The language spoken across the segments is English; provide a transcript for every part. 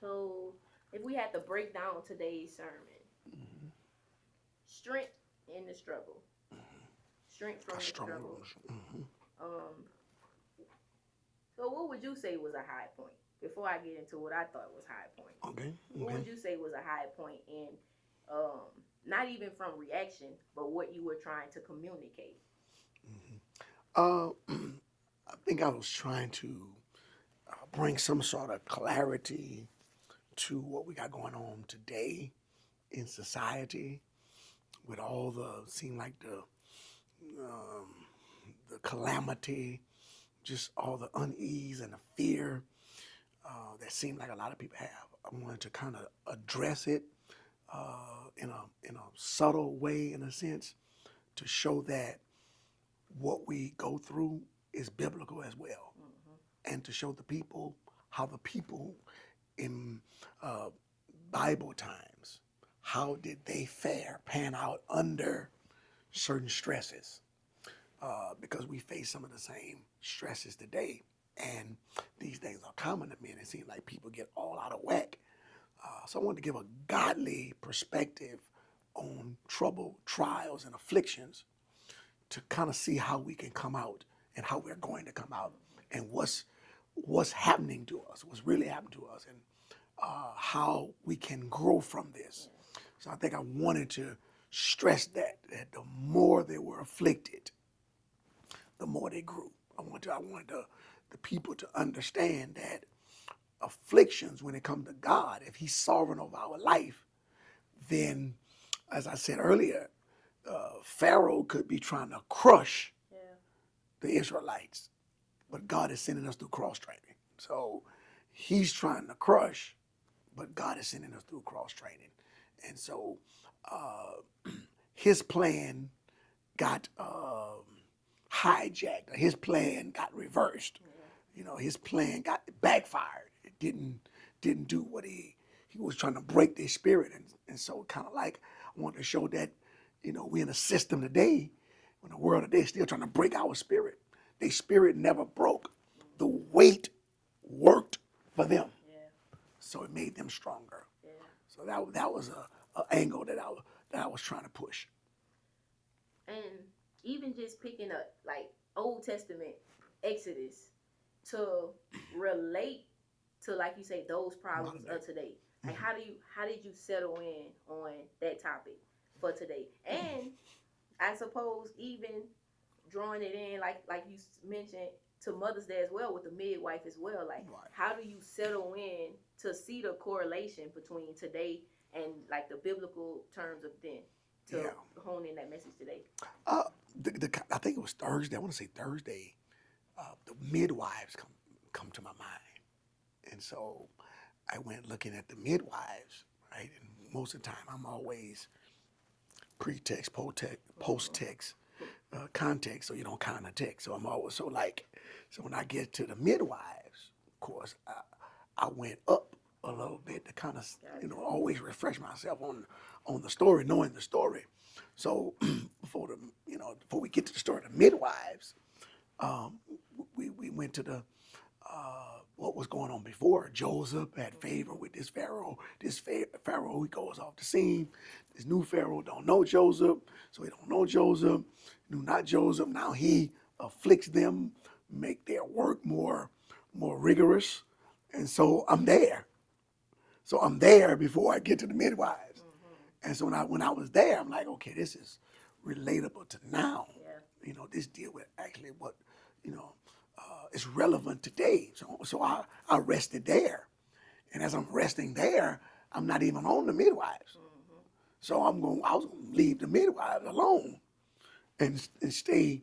So, if we had to break down today's sermon, Mm-hmm. strength in the struggle, strength A from the strong struggle. emotion. Mm-hmm. Um, so what would you say was a high point? Before I get into what I thought was high points, Okay. what Okay. would you say was a high point in, um, not even from reaction, but what you were trying to communicate? Mm-hmm. I think I was trying to bring some sort of clarity to what we got going on today in society with all the seem like the calamity, just all the unease and the fear that seemed like a lot of people have. I wanted to kind of address it in a subtle way, in a sense, to show that what we go through is biblical as well, Mm-hmm. and to show the people how the people in uh, Bible times, how did they fare, pan out under certain stresses, because we face some of the same stresses today. And these things are common to men. It seems like people get all out of whack. So I wanted to give a godly perspective on trouble, trials, and afflictions to kind of see how we can come out and how we're going to come out and what's happening to us, what's really happening to us, and how we can grow from this. Yeah. So I think I wanted to stress that the more they were afflicted, the more they grew. I wanted the people to understand that afflictions, when it comes to God, if He's sovereign over our life, then, as I said earlier, Pharaoh could be trying to crush Yeah. the Israelites, but God is sending us through cross training. So He's trying to crush, but God is sending us through cross training. And so His plan got hijacked. His plan got reversed. Yeah. His plan got backfired. It didn't do what he was trying to break their spirit. And so kind of like I wanted to show that, we're in a system today, in the world today, still trying to break our spirit. Their spirit never broke. The Mm-hmm. weight worked for them. Yeah. So it made them stronger. Yeah. So that was a angle that I was trying to push. And even just picking up like Old Testament Exodus to relate to, like you say, those problems Modern day. of today. Like Mm-hmm. how did you settle in on that topic for today? And I suppose even drawing it in, like you mentioned, to Mother's Day as well, with the midwife as well. Like Right. how do you settle in to see the correlation between today and like the biblical terms of then, to Yeah. hone in that message today? Uh, I think it was Thursday. I want to say Thursday. The midwives come to my mind, and so I went looking at the midwives. Right, and most of the time I'm always pretext, post Mm-hmm. text, context, so you don't count the text. So I'm always so like, so when I get to the midwives, of course, I went up a little bit to kind of, Gotcha. always refresh myself on the story, knowing the story. So before we get to the story of the midwives, we went to the what was going on before. Joseph had favor with this Pharaoh. This Pharaoh, he goes off the scene. This new Pharaoh don't know Joseph, so he don't know Joseph. Knew not Joseph. Now he afflicts them, make their work more rigorous, and so I'm there. So I'm there before I get to the midwives. Mm-hmm. And so when I was there, I'm like, okay, this is relatable to now. Yeah. This deal with actually what, is relevant today. So I rested there. And as I'm resting there, I'm not even on the midwives. Mm-hmm. So I was going to leave the midwives alone and stay.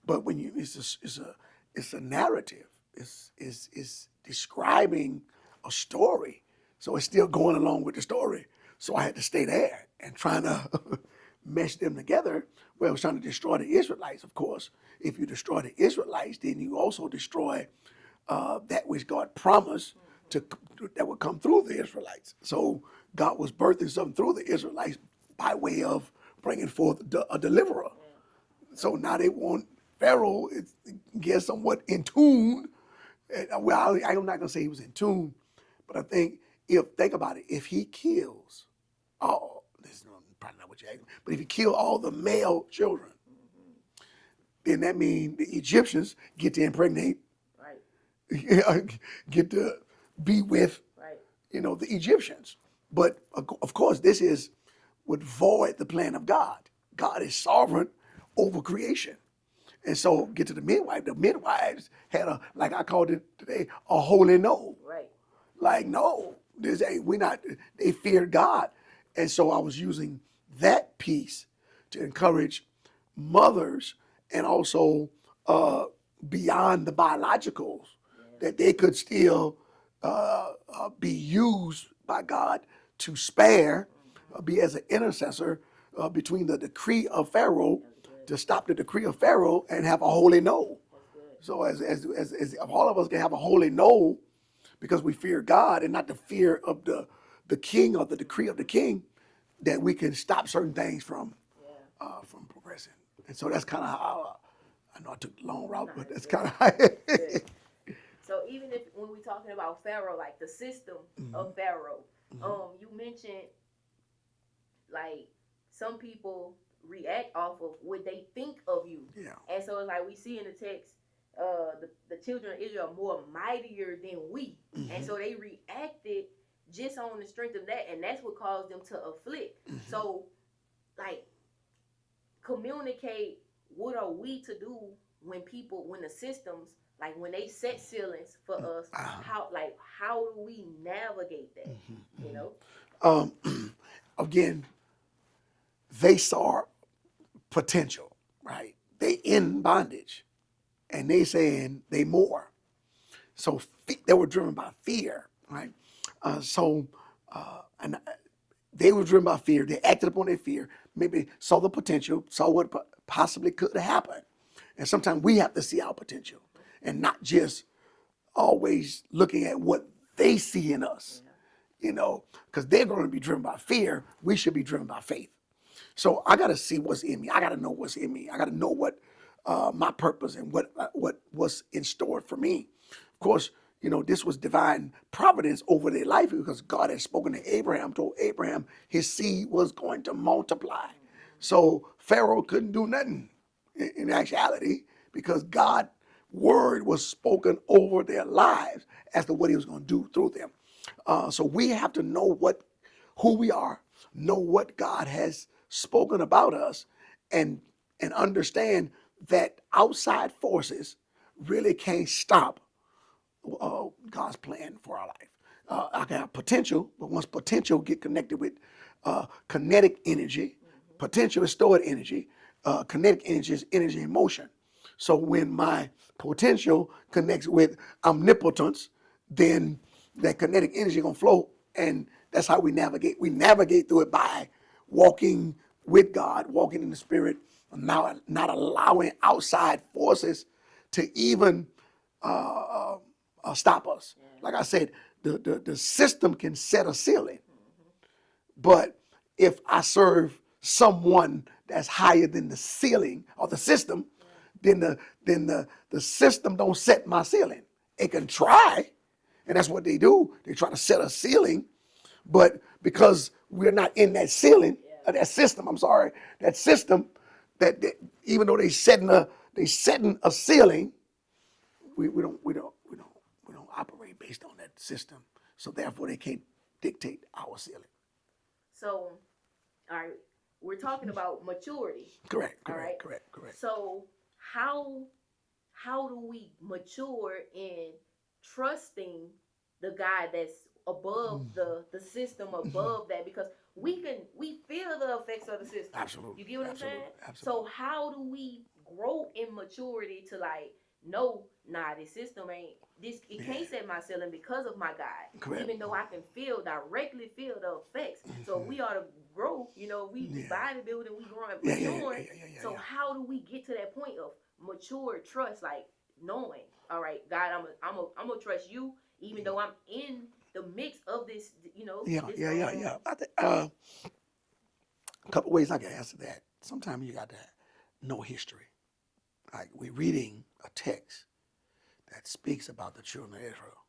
But when you, it's a narrative. It's describing a story. So it's still going along with the story. So I had to stay there and trying to mesh them together. Well, I was trying to destroy the Israelites, of course. If you destroy the Israelites, then you also destroy that which God promised to that would come through the Israelites. So God was birthing something through the Israelites by way of bringing forth a deliverer. Yeah. So now they want Pharaoh get somewhat in tune. Well, I'm not going to say he was in tune, but I think think about it, if he kills all, this is probably not what you're asking, but if he kill all the male children, then that means the Egyptians get to impregnate, Right. get to be with, Right. the Egyptians. But of course, this would void the plan of God. God is sovereign over creation. And so get to the midwife. The midwives had like I called it today, a holy no. Right. Like, no, this ain't, we not, they feared God. And so I was using that piece to encourage mothers and also beyond the biologicals, that they could still be used by God to spare, be as an intercessor between the decree of Pharaoh, to stop the decree of Pharaoh and have a holy no. So as all of us can have a holy no, because we fear God and not the fear of the king or the decree of the king, that we can stop certain things from progressing. And so that's kind of how I know I took the long route, but that's kind of how. So even if when we're talking about Pharaoh, like the system of Pharaoh, you mentioned like some people react off of what they think of you. Yeah. And so it's like we see in the text, the children of Israel are more mightier than we. And so they reacted just on the strength of that, and that's what caused them to afflict. So like communicate what are we to do when the systems, like when they set ceilings for us, how do we navigate that? You know? Again, they saw potential, right? They in bondage, and they saying they more. So they were driven by fear, right? And they were driven by fear. They acted upon their fear. Maybe saw the potential, saw what possibly could happen. And sometimes we have to see our potential and not just always looking at what they see in us, because they're going to be driven by fear. We should be driven by faith. So I got to see what's in me. I got to know what's in me. I got to know what my purpose and what was in store for me. Of course, this was divine providence over their life, because God had spoken to Abraham, told Abraham his seed was going to multiply. So Pharaoh couldn't do nothing in actuality, because God's word was spoken over their lives as to what he was going to do through them. So we have to know who we are, know what God has spoken about us, and understand that outside forces really can't stop God's plan for our life. I can have potential, but once potential get connected with kinetic energy, potential is stored energy. Kinetic energy is energy in motion. So when my potential connects with omnipotence, then that kinetic energy gonna flow, and that's how we navigate. We navigate through it by walking with God, walking in the Spirit, not allowing outside forces to even stop us. Like I said, the system can set a ceiling, but if I serve someone that's higher than the ceiling or the system, then the system don't set my ceiling. It can try, and that's what they do. They try to set a ceiling, but because we're not in that ceiling, that system, that even though they setting a ceiling, we don't operate based on that system. So therefore, they can't dictate our ceiling. So, all right, we're talking about maturity. Correct. All right. Correct. So how do we mature in trusting the God that's above the system, above that? Because we feel the effects of the system. Absolutely. You get what I'm saying? Absolutely. So how do we grow in maturity to like, no, nah, this system ain't this. It can't set my ceiling because of my God. Correct. Even though I can directly feel the effects. So we ought to grow. We bodybuilding, we growing, maturing. So how do we get to that point of mature trust, like knowing, all right, God, I'm gonna trust you, even though I'm in the mix of this. I think a couple ways I can answer that. Sometimes you got to know history. Like we're reading a text that speaks about the children of Israel,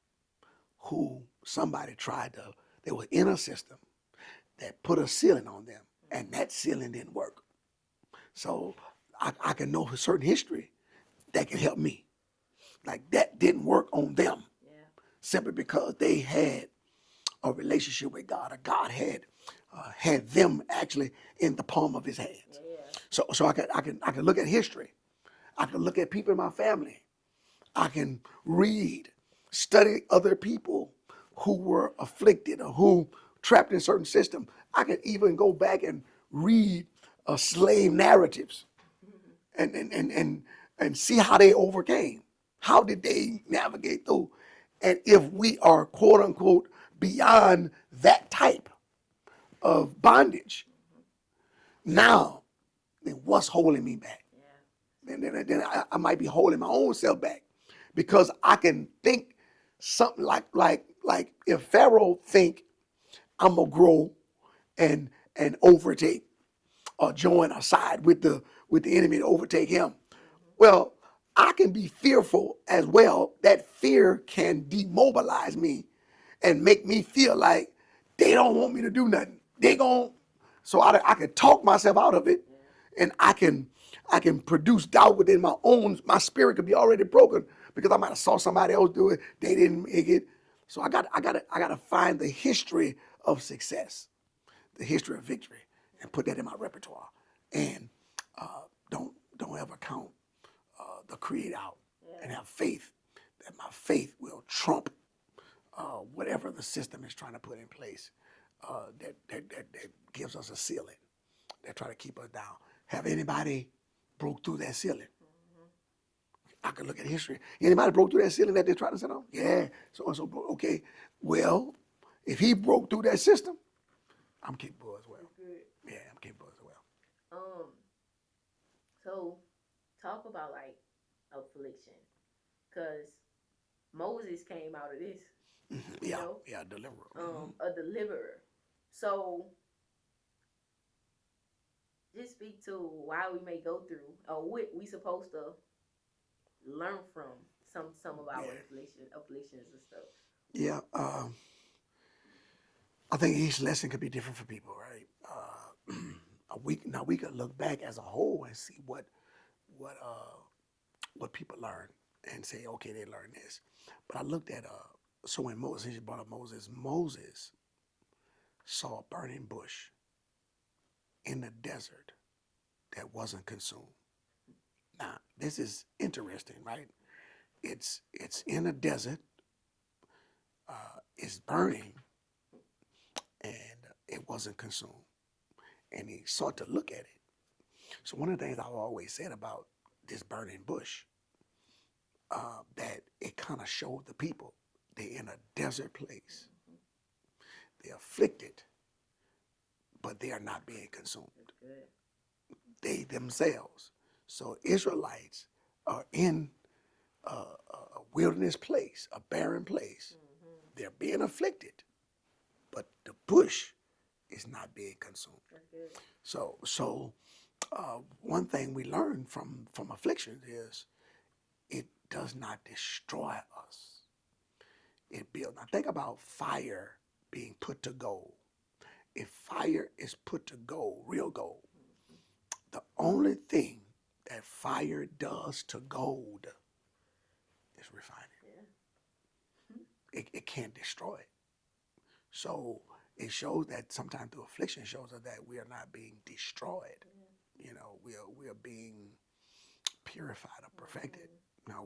who somebody tried to They were in a system that put a ceiling on them, and that ceiling didn't work. So I can know a certain history that can help me. Like that didn't work on them Yeah. simply because they had a relationship with God, or God had them actually in the palm of His hands. Yeah. So I can look at history. I can look at people in my family. I can read, study other people who were afflicted or who trapped in a certain system. I can even go back and read slave narratives and see how they overcame. How did they navigate through? And if we are quote unquote beyond that type of bondage, now then what's holding me back? Yeah. Then I might be holding my own self back because I can think something like if Pharaoh think I'm gonna grow and overtake or join or side with the enemy to overtake him. Well, I can be fearful as well. That fear can demobilize me and make me feel like they don't want me to do nothing. They gon' so I can talk myself out of it, and I can produce doubt within my spirit could be already broken because I might have saw somebody else do it. They didn't make it. So I gotta find the history of success, the history of victory, and put that in my repertoire. And don't ever count the creed out, and have faith that my faith will trump whatever the system is trying to put in place that gives us a ceiling, that try to keep us down. Have anybody broke through that ceiling? I could look at history. Anybody broke through that ceiling that they're trying to set on? Yeah, so and so broke. Okay, well, if he broke through that system, I'm capable as well. Yeah, I'm capable as well. Um. So, talk about like affliction, cause Moses came out of this. You Yeah, know, yeah, deliverer. a deliverer. So, just speak to why we may go through, or what we supposed to learn from some of our Yeah, afflictions and stuff. yeah. I think each lesson could be different for people, right? We could look back as a whole and see what people learn and say, okay, they learned this. But I looked at so when Moses, you brought up Moses saw a burning bush in the desert that wasn't consumed. Now, this is interesting, right? It's in a desert, it's burning, and it wasn't consumed. And he sought to look at it. So one of the things I've always said about this burning bush, that it kind of showed the people they're in a desert place. They're afflicted, but they are not being consumed. Good. They themselves. So Israelites are in a wilderness place, a barren place. They're being afflicted, but the bush is not being consumed. That's good. So one thing we learn from affliction is it does not destroy us. It builds. Now think about fire being put to gold. If fire is put to gold, real gold, the only thing that fire does to gold is refine it. It can't destroy it. So it shows that sometimes the affliction shows us that we are not being destroyed. You know, we are being purified or perfected. Now,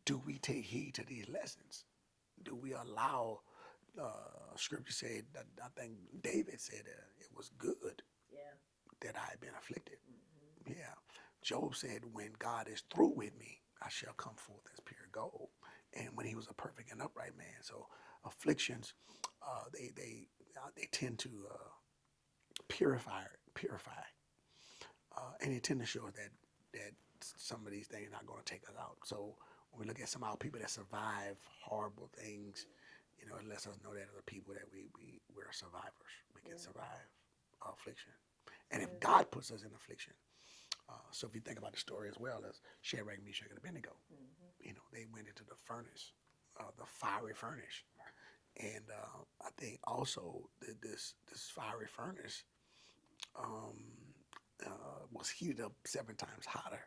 do we take heed to these lessons? Do we allow? Scripture said that I think David said it was good Yeah. that I had been afflicted. Yeah. Job said, when God is through with me, I shall come forth as pure gold. And when he was a perfect and upright man. So afflictions, they tend to purify, and they tend to show that some of these things are not going to take us out. So when we look at some of our people that survive horrible things, it lets us know that other people that we're survivors. We can survive affliction. And if God puts us in affliction, so if you think about the story as well as Shadrach, Meshach, and Abednego, they went into the furnace, the fiery furnace, And I think also that this fiery furnace um, was heated up 7 times hotter,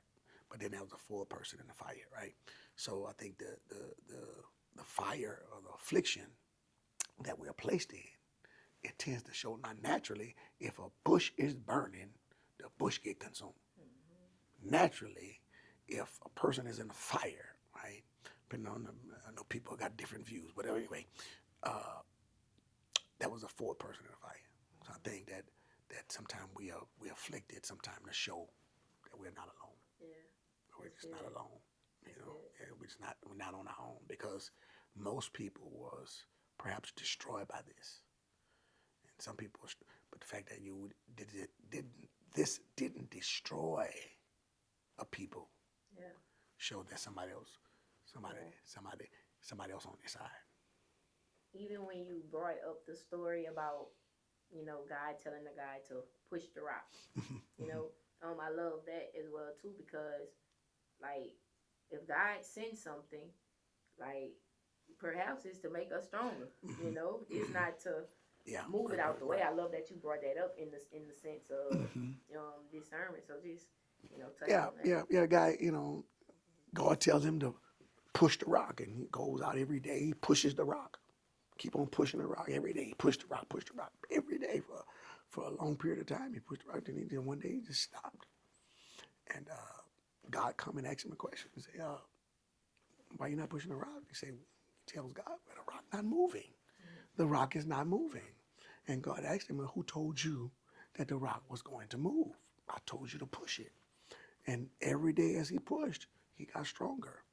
but then there was a full person in the fire, right? So I think the fire or the affliction that we are placed in, it tends to show not naturally. If a bush is burning, the bush get consumed. Naturally, if a person is in a fire, right? Depending on I know people got different views, but anyway, uh, that was a full person in a fire. So I think that sometimes we afflicted sometimes to show that we're not alone. Yeah. We're That's just not good. alone. You That's know, good. and we're not on our own because most people was perhaps destroyed by this, and some people. But the fact that you didn't destroy a people Yeah. showed that somebody else, somebody, Yeah. somebody, somebody else on their side. Even when you brought up the story about, God telling the guy to push the rock, you know, I love that as well too because, like, if God sends something, like, perhaps it's to make us stronger. It's not to Yeah, move it right, out right, the way. right. I love that you brought that up in the sense of Hmm. discernment. So just touch Yeah, on that. yeah, yeah. Guy, God tells him to push the rock, and he goes out every day. He pushes the rock. Keep on pushing the rock every day. He pushed the rock every day for a long period of time. He pushed the rock, then one day he just stopped. And God come and ask him a question. He say, "Why you not pushing the rock?" He say, he tells God, "Well, the rock not moving. The rock is not moving." And God asked him, "Well, who told you that the rock was going to move? I told you to push it." And every day as he pushed, he got stronger.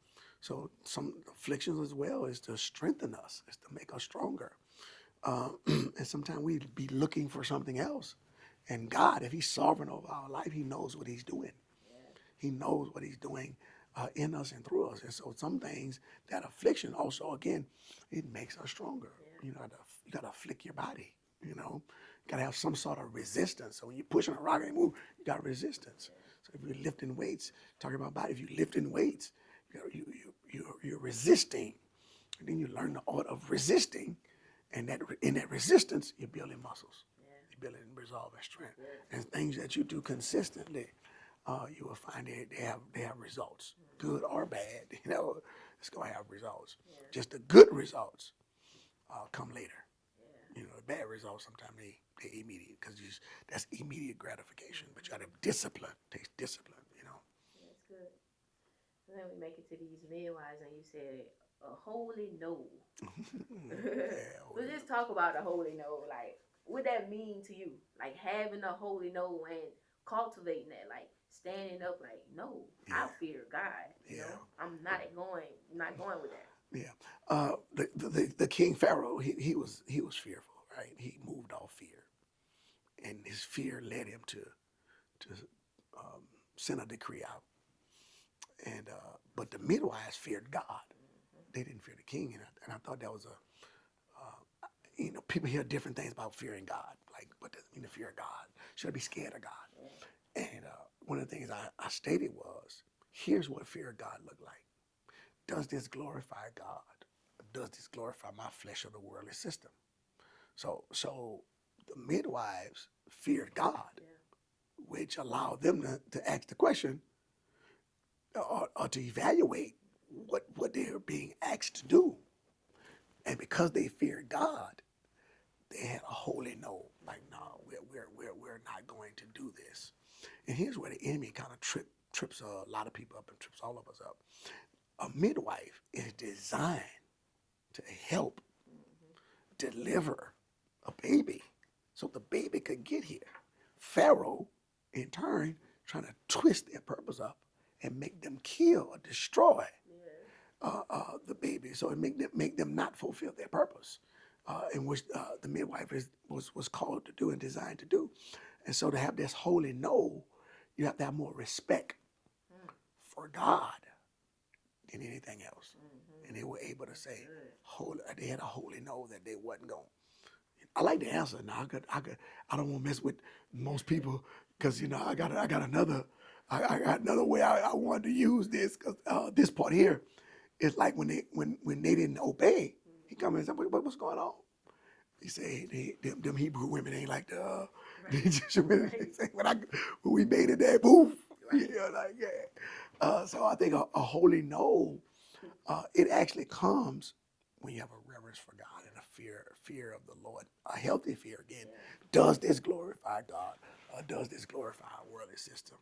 So some afflictions as well is to strengthen us, is to make us stronger. And sometimes we be looking for something else. And God, if He's sovereign over our life, He knows what He's doing. Yeah. He knows what He's doing in us and through us. And so some things, that affliction also, again, it makes us stronger. Yeah. You gotta afflict your body. You gotta have some sort of resistance. So when you're pushing a rock and move, you got resistance. So if you're lifting weights, talking about body, if you're lifting weights, you're resisting. And then you learn the art of resisting. And in that resistance, you're building muscles. Yeah. You're building resolve and strength. That's good. And things that you do consistently, you will find they have results, good or bad. It's gonna have results. Yeah. Just the good results come later. Yeah. The bad results sometimes they immediate because that's immediate gratification. But you got to discipline. Takes discipline. That's good. So then we make it to these midwives, and you said a holy no. Yeah. Let's just talk about a holy no. Like, what that mean to you? Like having a holy no and cultivating that, like standing up, like, no, I Yeah. fear God. Yeah. I'm not going with that. Yeah. The King Pharaoh, he was fearful, right? He moved off fear, and his fear led him to um, send a decree out. And but the midwives feared God. They didn't fear the king, and I thought that was people hear different things about fearing God. Like, what does it mean to fear God? Should I be scared of God? Yeah. And one of the things I stated was, here's what fear of God looked like. Does this glorify God? Does this glorify my flesh or the worldly system? So the midwives feared God, Yeah. which allowed them to ask the question or to evaluate what they were being asked to do. And because they feared God, they had a holy no. Like, no, we're not going to do this. And here's where the enemy kind of trips a lot of people up and trips all of us up. A midwife is designed to help deliver a baby so the baby could get here. Pharaoh, in turn, trying to twist their purpose up and make them kill or destroy the baby, so it make them not fulfill their purpose, in which the midwife was called to do and designed to do. And so to have this holy no, you have to have more respect for God than anything else. And they were able to say, holy, they had a holy no that they wasn't going. I like the answer. Now I don't want to mess with most people because I got another. I got another way I wanted to use this because this part here is like when they didn't obey. come in and said, what's going on? He said, them Hebrew women ain't like the Right. Egyptian women. Right. He said, when we made it that move, Right. like, yeah. So I think a holy no, it actually comes when you have a reverence for God and a fear of the Lord, a healthy fear. Again, does this glorify God? Or does this glorify our worldly system?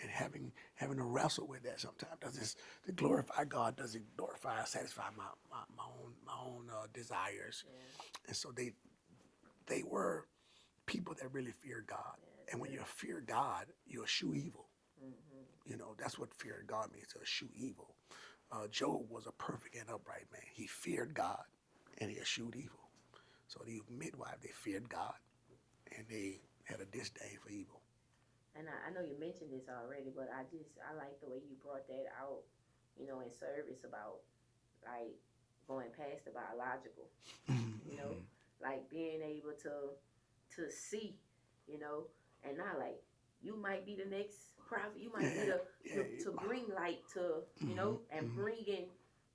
And having to wrestle with that sometimes. Does this to glorify God? Does it glorify, satisfy my own desires? Yeah. And so they were people that really feared God. Yeah, And when you fear God, you eschew evil. Mm-hmm. You know, that's what fear of God means, to eschew evil. Job was a perfect and upright man. He feared God and he eschewed evil. So the midwife, they feared God and they had a disdain for evil. And I know you mentioned this already, but I like the way you brought that out, in service about like going past the biological, you know, Mm-hmm. like being able to see, you know, and not like you might be the next prophet, you might be Yeah, the yeah. to bring light to, Mm-hmm. and Mm-hmm. bringing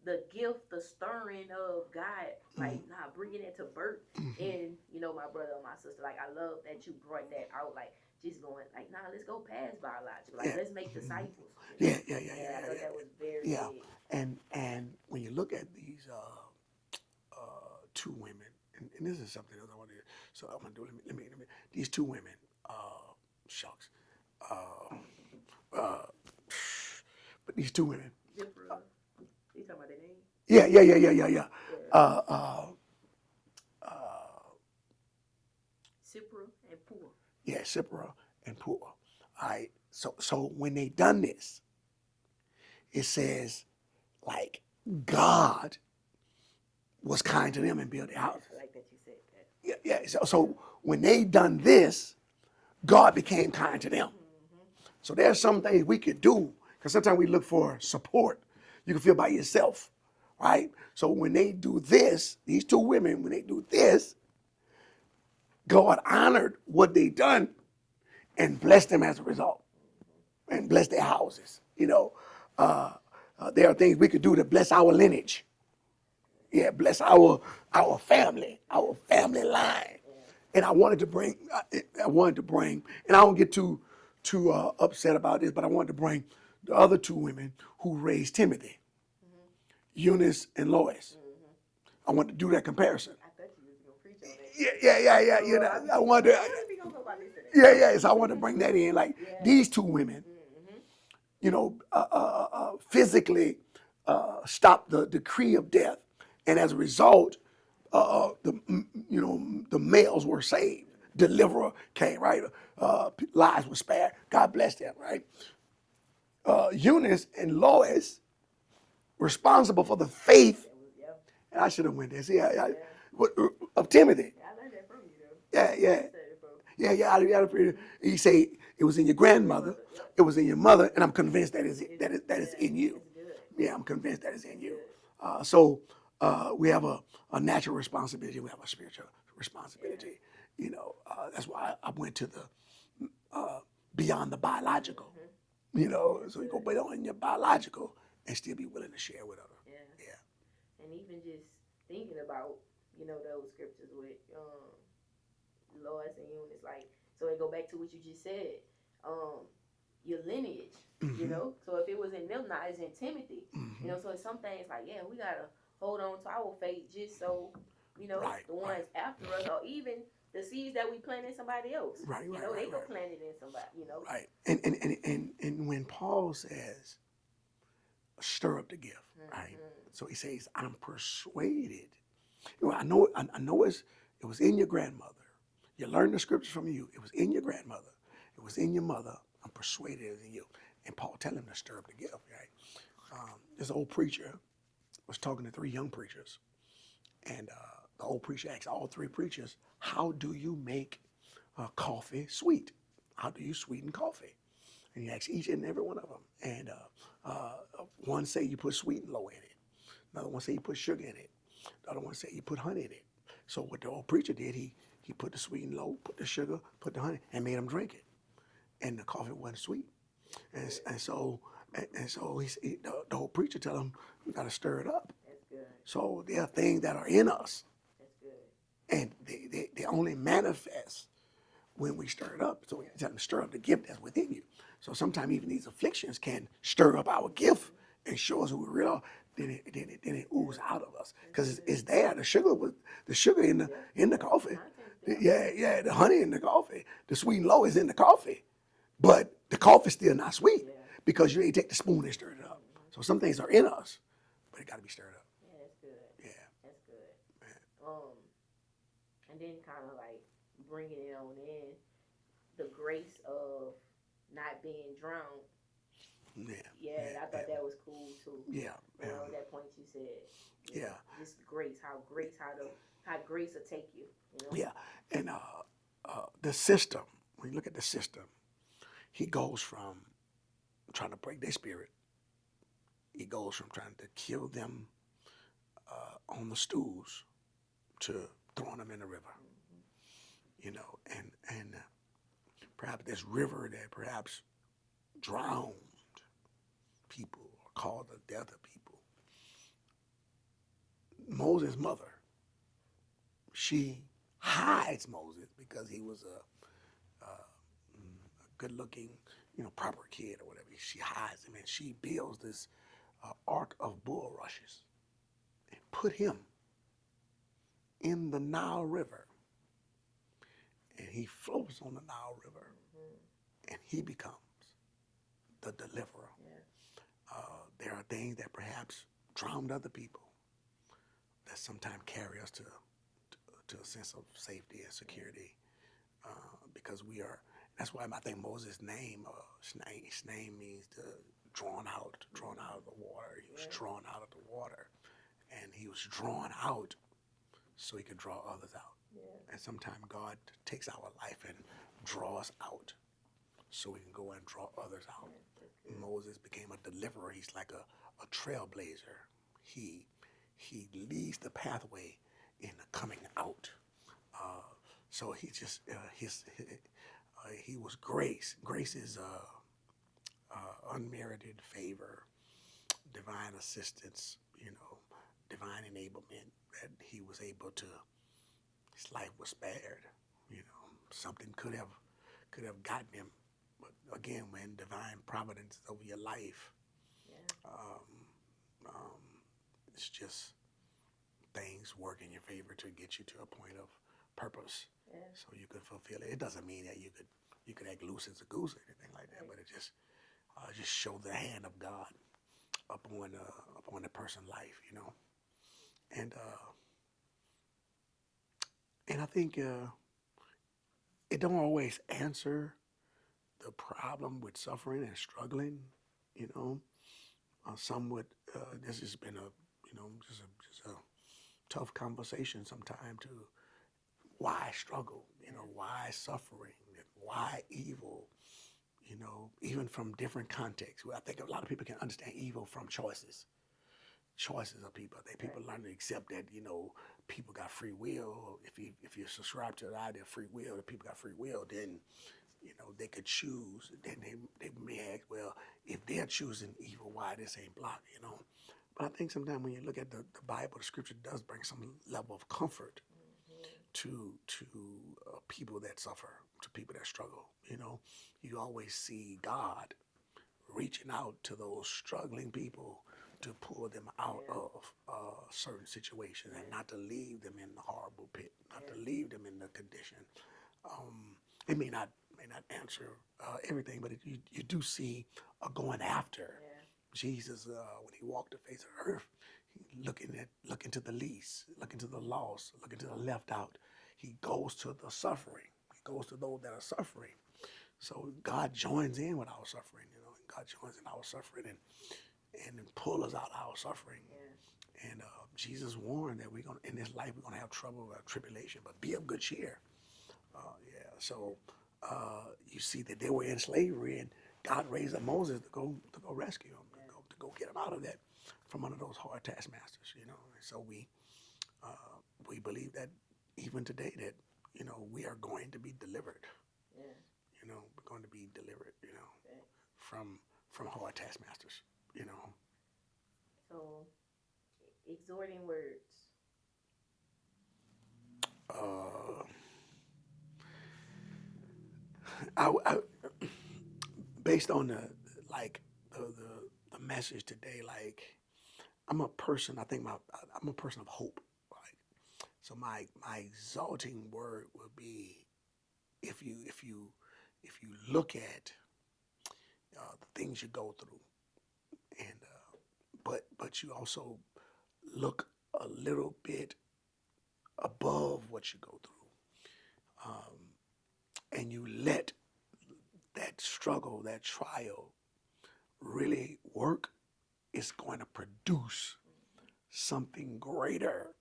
the gift, the stirring of God, Mm-hmm. like bringing it to birth. Mm-hmm. And my brother or my sister, like I love that you brought that out, like just going like, let's go past biological, like Yeah. let's make Mm-hmm. disciples, Yeah, I thought Yeah. that was very Yeah. big. And when you look at these two women, and this is something else I want to. So I'm gonna do. Let me. These two women. Shucks. Uh, uh, but these two women. Zipper, you talking about the name? Yeah. Yeah. Uh, uh, uh, Zipper and Poor. yeah, Sipra and Pua. All right. So when they done this, it says like God was kind to them and built their houses. I like that you said that. Yeah. So when they done this, God became kind to them. So there's some things we could do because sometimes we look for support. You can feel by yourself, right? So when they do this, these two women, when they do this, God honored what they done and blessed them as a result, and blessed their houses. There are things we could do to bless our lineage. Yeah, bless our family line. And I wanted to bring, and I don't get too upset about this, but I wanted to bring the other two women who raised Timothy, Eunice and Lois. I wanted to do that comparison. I thought you was gonna preach on that. Yeah. So, You know, I wanted to, we gonna go about this today. yeah. So I wanted to bring that in. Like these two women, physically stopped the decree of death, and as a result, the males were saved. Deliverer came, right? Lives were spared. God bless them, right? Eunice and Lois responsible for the faith, Yep. and I should have went there. See, of Timothy. Yeah, I learned that from you though. Yeah. He say it was in your grandmother, it was in your mother, and I'm convinced that is in you. It's good. Yeah, I'm convinced that is in you. So we have a natural responsibility. We have a spiritual responsibility. That's why I went to the beyond the biological. So you go beyond your biological and still be willing to share with others. Yeah. And even just thinking about, those scriptures with Lois and Eunice, like, so it go back to what you just said, your lineage, So if it was in them, now it's in Timothy, So it's some things like, yeah, we gotta hold on to our faith just so, Right, the ones after us, or even the seeds that we plant in somebody else, they go plant it in somebody. Right. And when Paul says, stir up the gift, right? So he says, I'm persuaded. I know it was in your grandmother. You learned the scriptures from you. It was in your grandmother. It was in your mother. I'm persuaded it was in you. And Paul tell him to stir up the gift, right? This old preacher was talking to three young preachers. And the old preacher asked all three preachers, how do you make coffee sweet? How do you sweeten coffee? And he asked each and every one of them. And one say you put sweet and low in it. Another one say you put sugar in it. The other one say you put honey in it. So what the old preacher did, he put the sweet and low, put the sugar, put the honey, and made them drink it. And the coffee wasn't sweet. And so the old preacher tell him, we got to stir it up. That's good. So there are things that are in us, That's good. and they only manifest when we stir it up. So we tell them stir up the gift that's within you. So sometimes even these afflictions can stir up our gift and show us who we really are. Then it ooze out of us because it's there. The sugar in the coffee. Yeah, the honey in the coffee. The sweet and low is in the coffee, but the coffee's still not sweet because you ain't take the spoon and stir it up. So some things are in us, but it got to be stirred up. Yeah, that's good. Yeah. That's good. And then kind of like bringing it on in the grace of not being drowned. Yeah, I thought that was cool too. Yeah. That point you said. Yeah. Just grace, how grace will take you. Yeah, and the system. When you look at the system, he goes from trying to break their spirit. He goes from trying to kill them on the stools to throwing them in the river. And perhaps this river that perhaps drowned people or caused the death of people. Moses' mother, she hides Moses because he was a good-looking, proper kid or whatever. She hides him and she builds this ark of bulrushes and put him in the Nile River. And he floats on the Nile River and he becomes the deliverer. There are things that perhaps drowned other people that sometimes carry us to a sense of safety and security because we are. That's why I think Moses' name, his name means drawn out of the water. He was drawn out of the water, and he was drawn out so he could draw others out. And sometimes God takes our life and draws out so we can go and draw others out. Moses became a deliverer. He's like a trailblazer. He leads the pathway in the coming out. So he just he was grace. Grace is unmerited favor, divine assistance, divine enablement that he was able to. His life was spared. Something could have gotten him, but again, when divine providence is over your life, it's just things work in your favor to get you to a point of purpose, so you could fulfill it. It doesn't mean that you could act loose as a goose or anything like that, but it just show the hand of God upon a person's life, and I think it don't always answer the problem with suffering and struggling, Some would. This has been just a tough conversation sometime to why struggle, why suffering, why evil, even from different contexts. Well, I think a lot of people can understand evil from choices of people. People learn to accept that people got free will. If you subscribe to the idea of free will, that people got free will, then they could choose. Then they may ask, well, if they're choosing evil, why this ain't blocked, But I think sometimes when you look at the Bible, the Scripture does bring some level of comfort to people that suffer, to people that struggle. You always see God reaching out to those struggling people to pull them out of certain situations and not to leave them in the horrible pit, not to leave them in the condition. It may not answer everything, but you do see a going after. Jesus, when he walked the face of the earth, looking to the least, looking to the lost, looking to the left out. He goes to the suffering. He goes to those that are suffering. So God joins in with our suffering, God joins in our suffering and pull us out of our suffering. And Jesus warned that in this life we're gonna have trouble, tribulation, but be of good cheer. So you see that they were in slavery, and God raised up Moses to go rescue them, to go get them out of that, from under those hard taskmasters. And so we believe that even today that we are going to be delivered. We're going to be delivered. From hard taskmasters. So Exhorting words. Uh, I based on like the message today, like I'm a person. I think I'm a person of hope. Right? So my exalting word will be if you look at the things you go through, and but you also look a little bit above what you go through, and you let that struggle, that trial, really work, it's going to produce something greater.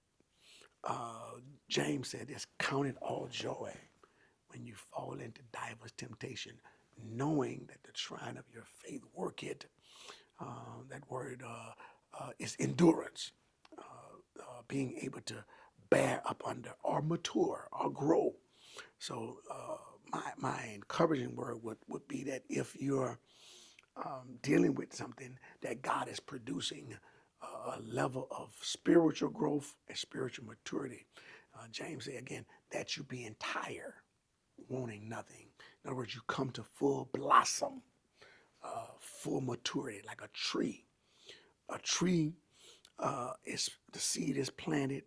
Uh, James said, "It's counted all joy when you fall into diverse temptation, knowing that the trying of your faith work it." That word is endurance, being able to bear up under or mature or grow. So my encouraging word would be that if you're dealing with something, that God is producing a level of spiritual growth and spiritual maturity. James said again that you be entire, wanting nothing. In other words, you come to full blossom, full maturity, like a tree. A tree is the seed is planted,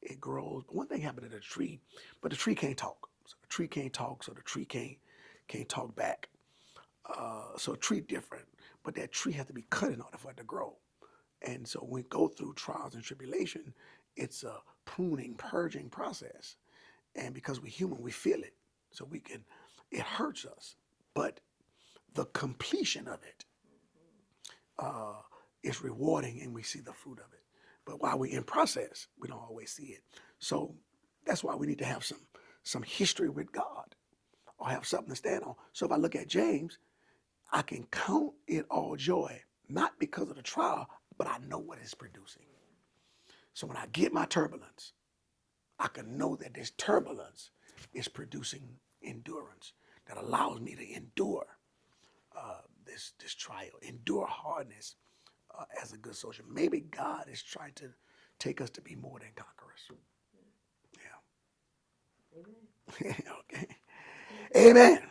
it grows. One thing happened to the tree, but the tree can't talk. So the tree can't talk, so the tree can't talk back. So a tree different, but that tree has to be cut in order for it to grow. And so when we go through trials and tribulation, it's a pruning, purging process. And because we're human, we feel it. So it hurts us. But the completion of it uh, is rewarding and we see the fruit of it. But while we're in process, we don't always see it. So that's why we need to have some history with God or have something to stand on. So if I look at James, I can count it all joy, not because of the trial, but I know what it's producing. So when I get my turbulence, I can know that this turbulence is producing endurance that allows me to endure this trial, endure hardness as a good soldier. Maybe God is trying to take us to be more than conquerors. Yeah. Amen. Okay. Amen.